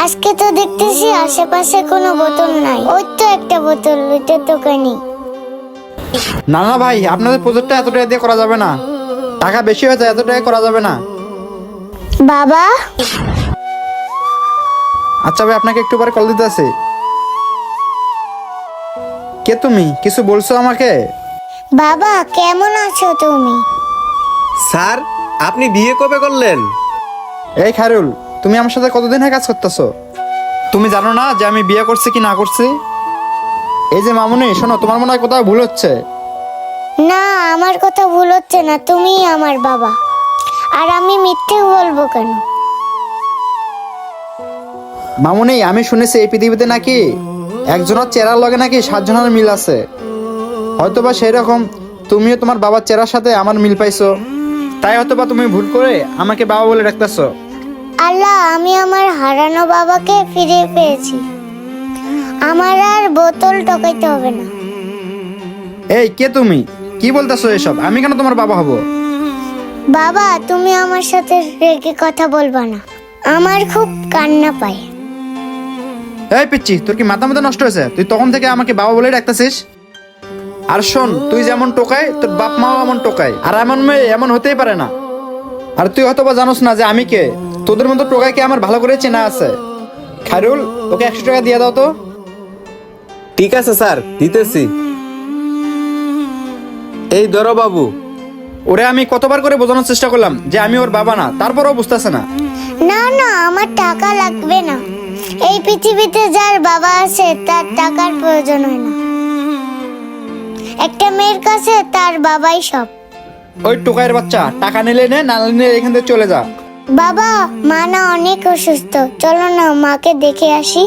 আজকে তো দেখতেছি আশেপাশে কোনো বোতল নাই। ওই তো একটা বোতল, ওইটা দোকানি। না না ভাই, আপনাদের প্রজেক্টটা এত টাকা দিয়ে করা যাবে না, টাকা বেশি হয়ে যায়, এত টাকা করা যাবে না। বাবা, আচ্ছা ভাই, আপনাকে একটু পরে কল দিতে আছে। কে তুমি, কিছু বলছো আমাকে? বাবা কেমন আছো তুমি? স্যার, আপনি বিয়ে কবে করলেন? এই খায়রুল, তুমি আমার সাথে কতদিন হয়ে কাজ করতেছো? তুমি জানো না যে আমি বিয়ে করছি কি না করছি? এই যে মামুনি, শোনো, তোমার মনে হয় কোথাও ভুল হচ্ছে। না, আমার কথা ভুল হচ্ছে না, তুমিই আমার বাবা। আর আমি মিথ্যে বলবো কেন? মামুনি, আমি শুনেছি এই পৃথিবীতে নাকি একজনের চেহারার লগে নাকি 7 জনের মিল আছে। হয়তোবা সেই রকম তুমিও তোমার বাবার চেহারার সাথে আমার মিল পাইছো, তাই হয়তোবা তুমি ভুল করে আমাকে বাবা বলে ডাকতেছো। আল্লাহ, আমি আমার হারানো বাবাকে ফিরে পেয়েছি। আমার আর বোতল টকাইতে হবে না। এই কে তুমি, কি বলতেছো এসব? আমি কেন তোমার বাবা হব? বাবা, তুমি আমার সাথে রেগে কথা বলবা না, আমার খুব কান্না পায়। এই পিচ্ছি, তোর কি মাথা মাথা নষ্ট হয়েছে? তুই তখন থেকে আমাকে বাবা বলেই ডাকতেছিস। আর শোন, তুই যেমন টোকায় তোর বাপ মাও এমন টোকায়, আর এমন মেয়ে এমন হতেই পারে না। আর তুই হয়তোবা জানোস না যে আমি কে। তোদের মতো টোকাইকে আমার ভালো করে চেনা আছে। খায়রুল, ওকে 100 টাকা দিয়ে দাও তো। ঠিক আছে স্যার, দিতেছি। এই ধরো বাবু। ওরে আমি কতবার করে বোঝানোর চেষ্টা করলাম যে আমি ওর বাবা না, তারপরও বুঝতেছে না। না না, আমার টাকা লাগবে না। এই পৃথিবীতে যার বাবা আছে তার টাকার প্রয়োজন হয় না। একটা মেয়ের কাছে তার বাবাই সব। ওই টোকাইয়ের বাচ্চা, টাকা নিলে নে, না নিলে এখান থেকে চলে যা। বাবা, মা না অনেক অসুস্থ, চলো না মাকে দেখে আসি।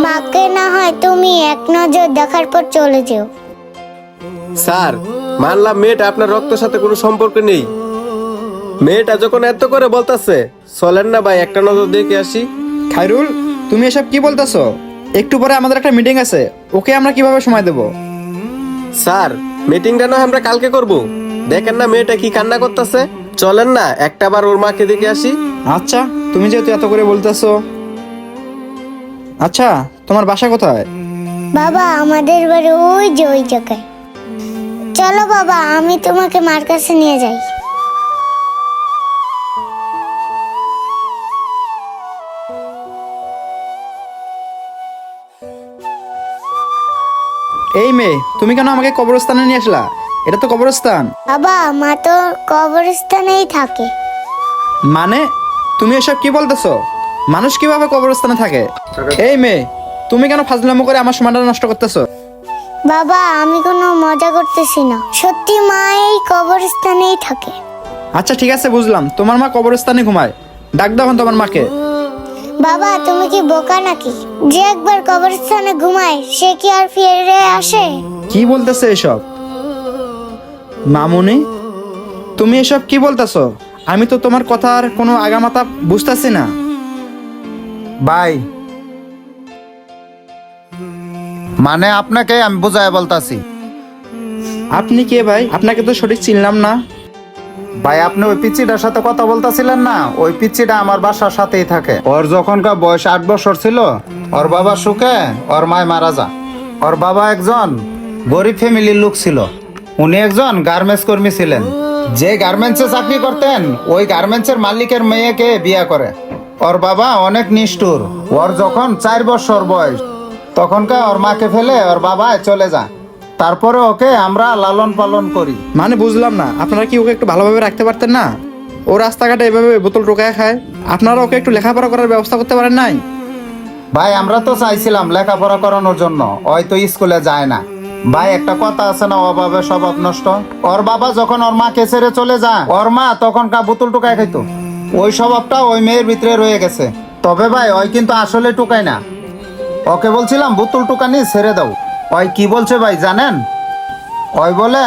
মাকে না হয় তুমি এক নজর দেখার পর চলে যেও। স্যার, মানলাম মেয়েটা আপনার রক্তের সাথে কোনো সম্পর্ক নেই। মেয়েটা যখন এত করে বলতাছে, চলেন না ভাই একটা নজর দেখে আসি। খায়রুল, তুমি এসব কি বলতেছো? একটু পরে আমাদের একটা মিটিং আছে, ওকে আমরা কিভাবে সময় দেব? স্যার, মিটিংটা নয় আমরা কালকে করব। দেখেন না মেয়েটা কি কান্না করতেছে, চলেন না একটা বার ওর মাকে দেখে আসি। আচ্ছা, তুমি যেহেতু এত করে বলতেছো। আচ্ছা, তোমার বাসা কোথায়? বাবা, আমাদের বাড়ি ওই যে ওই জায়গায়। চলো বাবা, আমি তোমাকে মার কাছে নিয়ে যাই। এই মেয়ে, তুমি কেন আমাকে কবরস্থানে নিয়ে আসলা? এটা তো কবরস্থান। বাবা, মা তো কবরস্থানেই থাকে। মানে তুমি এসব কি বলতেছো? মানুষ কিভাবে কবরস্থানে থাকে? এই মেয়ে, তুমি কেন ফাজলামো করে আমার সময়টা নষ্ট করতেছো? বাবা, আমি কোনো মজা করতেছি না, সত্যি মা এই কবরস্থানেই থাকে। আচ্ছা ঠিক আছে, বুঝলাম, তোমার মা কবরস্থানে ঘুমায়। ডাক দাও এখন তোমার মাকে। বাবা, তুমি কি বোকা নাকি? যে একবার কবরস্থানে ঘুমায় সে কি আর ফিরে আসে? কি বলতেছে এসব? মামুনি, তুমি এসব কি বলতেছো? আমি তো তোমার কথার কোনো আগামাথা বুঝতেছি না। ভাই, মানে আপনাকে আমি বুঝায় বলতাছি। আপনি কে ভাই? আপনাকে তো সঠিক চিনলাম না। ভাই, আপনি ওই পিচ্চিটার সাথে কথা বলতাছিলেন না, ওই পিচ্চিটা আমার বাসার সাথেই থাকে। ওর যখনকার বয়স 8 বছর ছিল, ওর বাবা সুখে ওর মায় মারা যায়। ওর বাবা একজন গরিব ফ্যামিলির লোক ছিল। উনি একজন গার্মেন্টস কর্মী ছিলেন। যে গার্মেন্টসে চাকরি করতেন, ওই গার্মেন্টসের মালিকের মেয়েকে বিয়ে করে। ওর বাবা অনেক নিষ্ঠুর। ওর যখন 4 বছর বয়স, তখনকার ওর মাকে ফেলে ওর বাবা চলে যায়। তারপরে ওকে আমরা লালন পালন করি। মানে বুঝলাম না, আপনারা কি ওকে একটু ভালোভাবে রাখতে পারতেন না? ও রাস্তাঘাটে এভাবে বোতল টোকায় খায়, আপনারা ওকে একটু লেখাপড়া করার ব্যবস্থা করতে পারেন নাই? ভাই, আমরা তো চাইছিলাম লেখাপড়া করানোর জন্য, হয়তো স্কুলে যায় না। ভাই, একটা কথা আছে না, অভাবে স্বভাব নষ্ট। ওর বাবা যখন ওর মাকে ছেড়ে চলে যায়, ওর মা তখন বোতল টুকায় খাইতো। ওই স্বভাবটা ওই মেয়ের ভিতরে রয়ে গেছে। তবে ভাই, ওই কিন্তু আসলে টুকায় না। ওকে বলছিলাম বোতল টুকানি ছেড়ে দাও। ওই কি বলছে ভাই জানেন? ওই বলে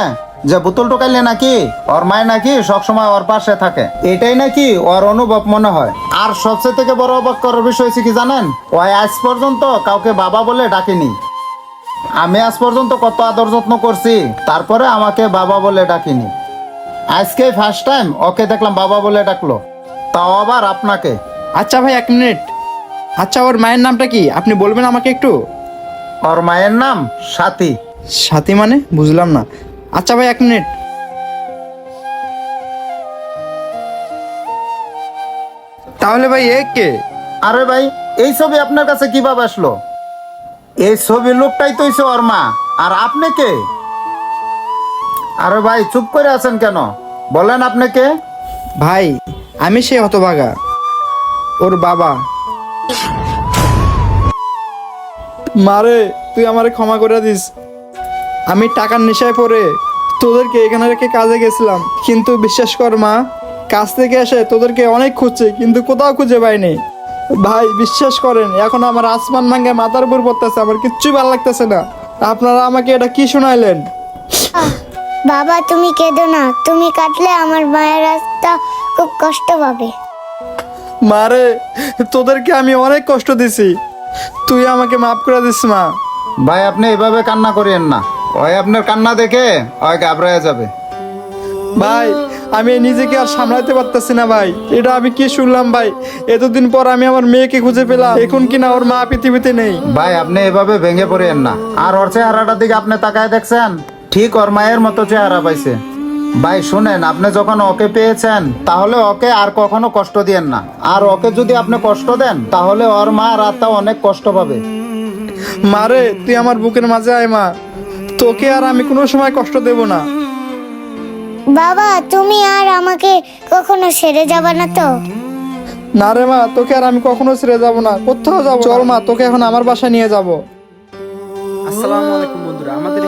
যে বোতল টোকাইলে নাকি ওর মায় নাকি সবসময় ওর পাশে থাকে, এটাই নাকি ওর অনুভব মনে হয়। আর সবচেয়ে থেকে বড় অবাক করার বিষয় হচ্ছে কি জানেন? ওই আজ পর্যন্ত কাউকে বাবা বলে ডাকেনি। আমি আজ পর্যন্ত কত আদর যত্ন করছি, তারপরে আমাকে বাবা বলে ডাকিনি। আজকে ফার্স্ট টাইম ওকে দেখলাম বাবা বলে ডাকলো, তাও আবার আপনাকে। আচ্ছা ভাই, 1 মিনিট। আচ্ছা, ওর মায়ের নামটা কি আপনি বলবেন আমাকে একটু? ওর মায়ের নাম সাথী। সাথী মানে বুঝলাম না। আচ্ছা ভাই, 1 মিনিট। তাহলে ভাই এ কে? আরে ভাই, এই ছবি আপনার কাছে কিভাবে আসলো? এই ছবির লোকটাই তো হইছে ওর মা। আর আপনি কে? আরে ভাই, চুপ করে আছেন কেন? বলেন আপনি কে? ভাই, আমি সেই হতভাগা, ওর বাবা। মারে, তুই আমারে ক্ষমা করে দিস। আমি টাকার নেশায় পড়ে তোদেরকে এখানে রেখে কাজে গেছিলাম, কিন্তু বিশ্বাস কর মা, কাজ থেকে এসে তোদেরকে অনেক খুঁজছি কিন্তু কোথাও খুঁজে পাইনি। ভাই বিশ্বাস করেন, এখন আমার আসমান ভাঙ্গে মাথার উপর পড়তেছে, আমার কিচ্ছুই ভালো লাগতেছে না। আপনারা আমাকে এটা কি শোনাইলেন? বাবা তুমি কেঁদো না, তুমি কাটলে আমার মায়ের রাস্তা খুব কষ্ট পাবে। মারে, তোদেরকে আমি অনেক কষ্ট দিছি, তুই আমাকে মাফ করে দিস মা। ভাই আপনি এভাবে কান্না করিয়েন না, ওই আপনার কান্না দেখে ওই ঘাবড়ায় যাবে। ভাই, আমি নিজেকে আর সামলাতে পারতেছি না ভাই, এটা আমি কি শুনলাম ভাই? এতদিন পর আমি আমার মেয়েকে খুঁজে পেলাম, এখন কিনা ওর মা পৃথিবীতে নেই। ভাই আপনি এভাবে ভেঙে পড়িয়েন না। আর ওর চেহারাটার দিকে আপনি তাকায় দেখছেন, ঠিক ওর মায়ের মতো চেহারা পাইছে। ভাই শুনেন, আপনি যখন ওকে পেয়েছেন তাহলে ওকে আর কখনো কষ্ট দিয়েন না। আর ওকে যদি আপনি কষ্ট দেন তাহলে ওর মা আর আত্মা অনেক কষ্ট পাবে। মারে, তুই আমার বুকের মাঝে আয় মা, তোকে আর আমি কোনো সময় কষ্ট দেব না। বাবা তুমি আর আমাকে কখনো ছেড়ে যাবে না তো? না রে মা, তোকে আর আমি কখনো ছেড়ে যাব না, কোথাও যাব। চল মা, তোকে এখন আমার বাসায় নিয়ে যাব। আসসালামু আলাইকুম বন্ধুরা, আমাদের